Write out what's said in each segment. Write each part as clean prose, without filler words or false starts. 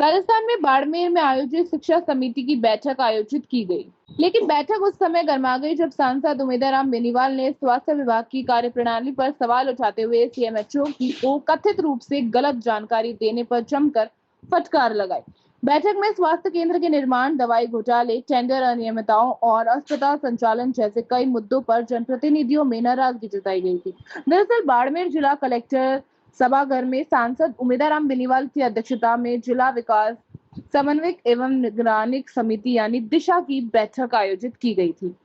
राजस्थान में बाड़मेर में आयोजित शिक्षा समिति की बैठक आयोजित की गई, लेकिन बैठक उस समय गर्मा गई जब सांसद उमेदाराम बेनीवाल ने स्वास्थ्य विभाग की कार्यप्रणाली पर सवाल उठाते हुए सीएमएचओ की को कथित रूप से गलत जानकारी देने पर जमकर फटकार लगाई। बैठक में स्वास्थ्य केंद्र के निर्माण, दवाई घोटाले, टेंडर अनियमितताओं और अस्पताल संचालन जैसे कई मुद्दों पर जनप्रतिनिधियों में नाराजगी जताई गई थी। दरअसल बाड़मेर जिला कलेक्टर सभागार में सांसद उमेदाराम बेनीवाल की अध्यक्षता में जिला विकास समन्वयक एवं निगरानी समिति यानी दिशा की बैठक आयोजित की गई थी।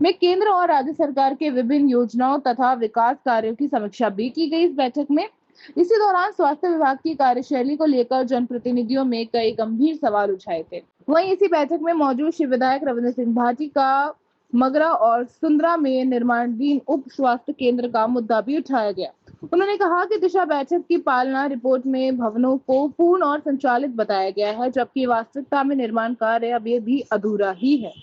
में केंद्र और राज्य सरकार के विभिन्न योजनाओं तथा विकास कार्यों की समीक्षा भी की गई। इस बैठक में इसी दौरान स्वास्थ्य विभाग की कार्यशैली को लेकर जनप्रतिनिधियों में कई गंभीर सवाल उठाए थे। वहीं इसी बैठक में मौजूद श्री विधायक रविंद्र सिंह भाटी का मगरा और सुंदरा में निर्माणाधीन उप स्वास्थ्य केंद्र का मुद्दा भी उठाया गया। उन्होंने कहा कि दिशा बैठक की पालना रिपोर्ट में भवनों को पूर्ण और संचालित बताया गया है, जबकि वास्तविकता में निर्माण कार्य अभी भी अधूरा ही है।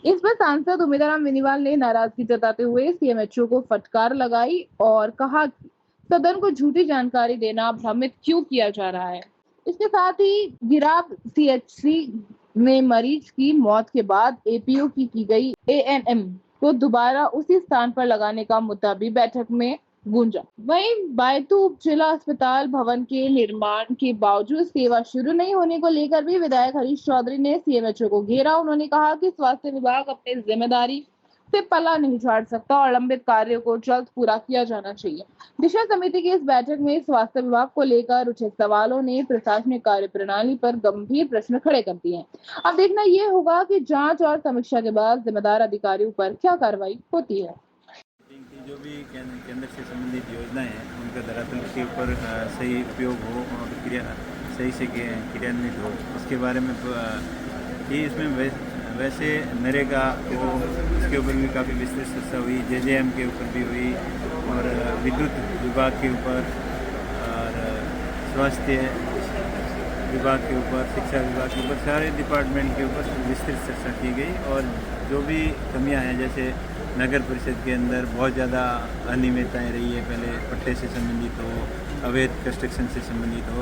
इस पर सांसद उमेदाराम बेनीवाल ने नाराजगी जताते हुए सीएमएचओ को फटकार लगाई और कहा कि सदन को झूठी जानकारी देना भ्रमित क्यों किया जा रहा है। इसके साथ ही गिराब सीएचसी में मरीज की मौत के बाद एपीओ की गई एएनएम को दोबारा उसी स्थान पर लगाने का मुद्दा भी बैठक में गूंजा। वहीं बायतू उप जिला अस्पताल भवन के निर्माण के बावजूद सेवा शुरू नहीं होने को लेकर भी विधायक हरीश चौधरी ने सीएमएचओ को घेरा। उन्होंने कहा कि स्वास्थ्य विभाग अपनी जिम्मेदारी से पल्ला नहीं झाड़ सकता और लंबित कार्यों को जल्द पूरा किया जाना चाहिए। दिशा समिति की इस बैठक में स्वास्थ्य विभाग को लेकर उठे सवालों ने प्रशासनिक कार्यप्रणाली पर गंभीर प्रश्न खड़े कर दिए हैं। अब देखना ये होगा कि जांच और समीक्षा के बाद जिम्मेदार अधिकारियों पर क्या कार्रवाई होती है। जो भी केंद्र से संबंधित योजनाएं हैं उनका धरातल के ऊपर सही उपयोग हो और सही से क्रियान्वित हो, उसके बारे में ये इसमें वैसे नरेगा को इसके ऊपर भी काफ़ी विस्तृत चर्चा हुई, जेजेएम के ऊपर भी हुई और विद्युत विभाग के ऊपर और स्वास्थ्य विभाग के ऊपर, शिक्षा विभाग के ऊपर, सारे डिपार्टमेंट के ऊपर विस्तृत चर्चा की गई। और जो भी कमियां हैं, जैसे नगर परिषद के अंदर बहुत ज़्यादा अनियमितताएँ रही है, पहले पट्टे से संबंधित हो, अवैध कंस्ट्रक्शन से संबंधित हो,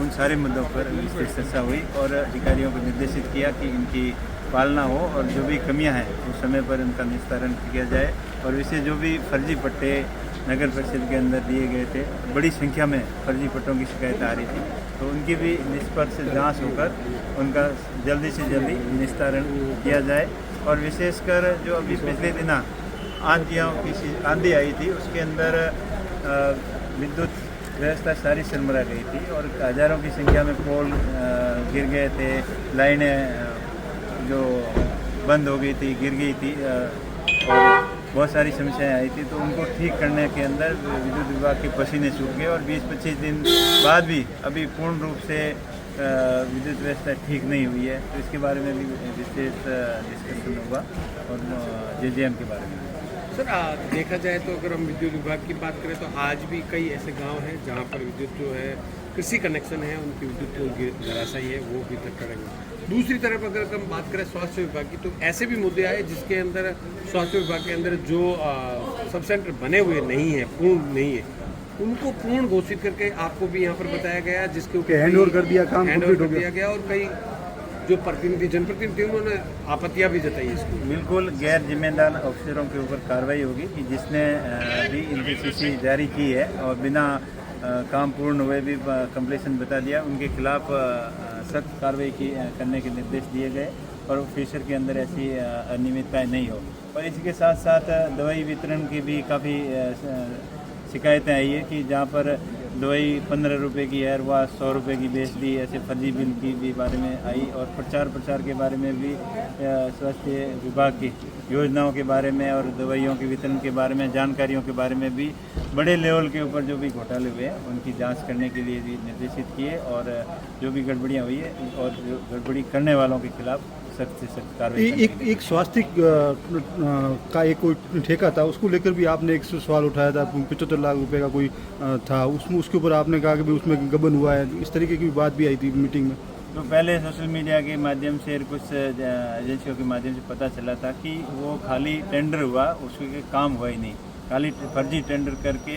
उन सारे मुद्दों पर विस्तृत चर्चा हुई और अधिकारियों को निर्देशित किया कि इनकी पालना हो और जो भी कमियां हैं उस समय पर उनका निस्तारण किया जाए। और इससे जो भी फर्जी पट्टे नगर परिषद के अंदर दिए गए थे, बड़ी संख्या में फर्जी पट्टों की शिकायत आ रही थी, तो उनकी भी निष्पक्ष जांच होकर उनका जल्दी से जल्दी निस्तारण किया जाए। और विशेषकर जो अभी पिछले दिन आंधी आई थी, उसके अंदर विद्युत व्यवस्था सारी सरमरा गई थी और हज़ारों की संख्या में पोल गिर गए थे, लाइनें जो बंद हो गई थी, गिर गई थी और बहुत सारी समस्याएं आई थी। तो उनको ठीक करने के अंदर विद्युत विभाग के पसीने सूख गए और 20-25 दिन बाद भी अभी पूर्ण रूप से विद्युत व्यवस्था ठीक नहीं हुई है। तो इसके बारे में भी विशेष डिस्कशन होगा और जेजेएम के बारे में। सर, देखा जाए तो अगर हम विद्युत विभाग की बात करें तो आज भी कई ऐसे गांव हैं जहां पर विद्युत जो है कृषि कनेक्शन है, उनकी विद्युत तो धराशायी है, वो भी तक करेंगे। दूसरी तरफ अगर हम बात करें स्वास्थ्य विभाग की, तो ऐसे भी मुद्दे आए जिसके अंदर स्वास्थ्य विभाग के अंदर जो सब सेंटर बने हुए नहीं है, पूर्ण नहीं है, उनको पूर्ण घोषित करके आपको भी यहाँ पर बताया गया, जिसके ऊपर हैंड ओवर कर दिया, काम हैंड ओवर कर दिया गया और कई जो प्रतिनिधि जनप्रतिनिधि उन्होंने आपत्तियां भी जताई इसको। बिल्कुल गैर जिम्मेदार अफसरों के ऊपर कार्रवाई होगी कि जिसने भी इनकी जारी की है और बिना काम पूर्ण हुए भी कंप्लीशन बता दिया, उनके खिलाफ सख्त कार्रवाई करने के निर्देश दिए गए और ऑफिसर के अंदर ऐसी अनियमितताएँ नहीं हो। और इसी के साथ साथ दवाई वितरण की भी काफ़ी शिकायतें आई है कि जहाँ पर दवाई 15 रुपये की है वह 100 रुपये की बेच दी, ऐसे फर्जी बिल की भी बारे में आई। और प्रचार के बारे में भी स्वास्थ्य विभाग की योजनाओं के बारे में और दवाइयों के वितरण के बारे में, जानकारियों के बारे में भी बड़े लेवल के ऊपर जो भी घोटाले हुए हैं उनकी जांच करने के लिए भी निर्देशित किए और जो भी गड़बड़ियाँ हुई है और जो गड़बड़ी करने वालों के खिलाफ सख्त से सख्त कार्रवाई। एक स्वास्थ्य का एक कोई ठेका था, उसको लेकर भी आपने एक सवाल उठाया था, 75 लाख रुपए का कोई था, उसके ऊपर आपने कहा कि उसमें गबन हुआ है, इस तरीके की बात भी आई थी मीटिंग में। तो पहले सोशल मीडिया के माध्यम से और कुछ एजेंसियों के माध्यम से पता चला था कि वो खाली टेंडर हुआ, उसके काम हुआ ही नहीं, खाली फर्जी टेंडर करके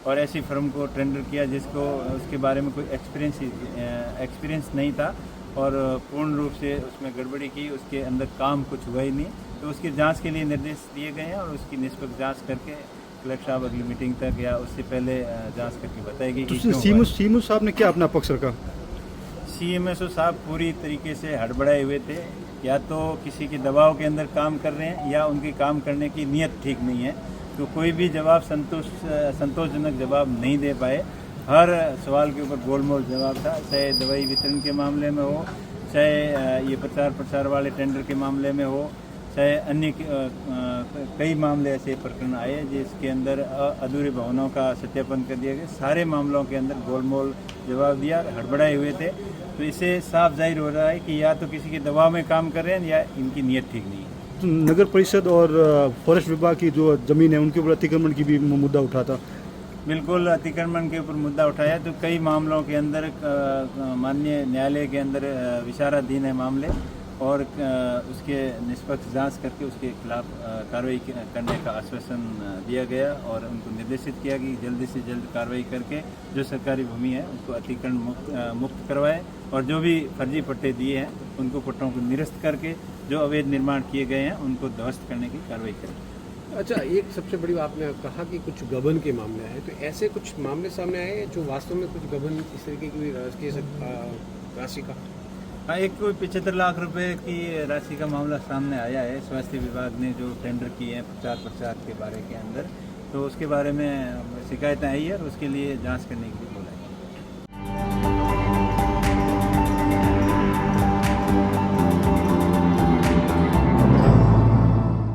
और ऐसी फर्म को टेंडर किया जिसको उसके बारे में कोई एक्सपीरियंस नहीं था और पूर्ण रूप से उसमें गड़बड़ी की, उसके अंदर काम कुछ हुआ ही नहीं। तो उसकी जांच के लिए निर्देश दिए गए हैं और उसकी निष्पक्ष जांच करके कलेक्टर साहब अगली मीटिंग तक या उससे पहले जांच करके बताएगी कि क्यों हुआ। सीएमओ साहब ने क्या अपना पक्ष रखा? CMSO साहब पूरी तरीके से हड़बड़ाए हुए थे, या तो किसी के दबाव के अंदर काम कर रहे हैं या उनके काम करने की नीयत ठीक नहीं है। तो कोई भी जवाब संतोषजनक जवाब नहीं दे पाए। हर सवाल के ऊपर गोलमोल जवाब था, चाहे दवाई वितरण के मामले में हो, चाहे ये प्रचार प्रसार वाले टेंडर के मामले में हो, चाहे अन्य कई मामले ऐसे प्रकरण आए जिसके अंदर अधूरे भवनों का सत्यापन कर दिया गया। सारे मामलों के अंदर गोलमोल जवाब दिया, हड़बड़ाए हुए थे। तो इससे साफ जाहिर हो रहा है कि या तो किसी के दबाव में काम कर रहे हैं या इनकी नीयत ठीक नहीं है। तो नगर परिषद और फॉरेस्ट विभाग की जो ज़मीन है उनके ऊपर अतिक्रमण की भी मुद्दा उठा था। बिल्कुल, अतिक्रमण के ऊपर मुद्दा उठाया। तो कई मामलों के अंदर माननीय न्यायालय के अंदर विचाराधीन है मामले और उसके निष्पक्ष जांच करके उसके खिलाफ कार्रवाई करने का आश्वासन दिया गया और उनको निर्देशित किया कि जल्दी से जल्द कार्रवाई करके जो सरकारी भूमि है उसको अतिक्रमण मुक्त करवाए और जो भी फर्जी पट्टे दिए हैं उनको पट्टों को निरस्त करके जो अवैध निर्माण किए गए हैं उनको ध्वस्त करने की कार्रवाई करें। अच्छा, एक सबसे बड़ी बात आपने कहा कि कुछ गबन के मामले आए, तो ऐसे कुछ मामले सामने आए हैं जो वास्तव में कुछ गबन इस तरीके की राशि का? हाँ, एक कोई 75 लाख रुपए की राशि का मामला सामने आया है। स्वास्थ्य विभाग ने जो टेंडर किए हैं प्रचार प्रसार के बारे के अंदर, तो उसके बारे में शिकायतें आई है और उसके लिए जांच करने के लिए बोला है।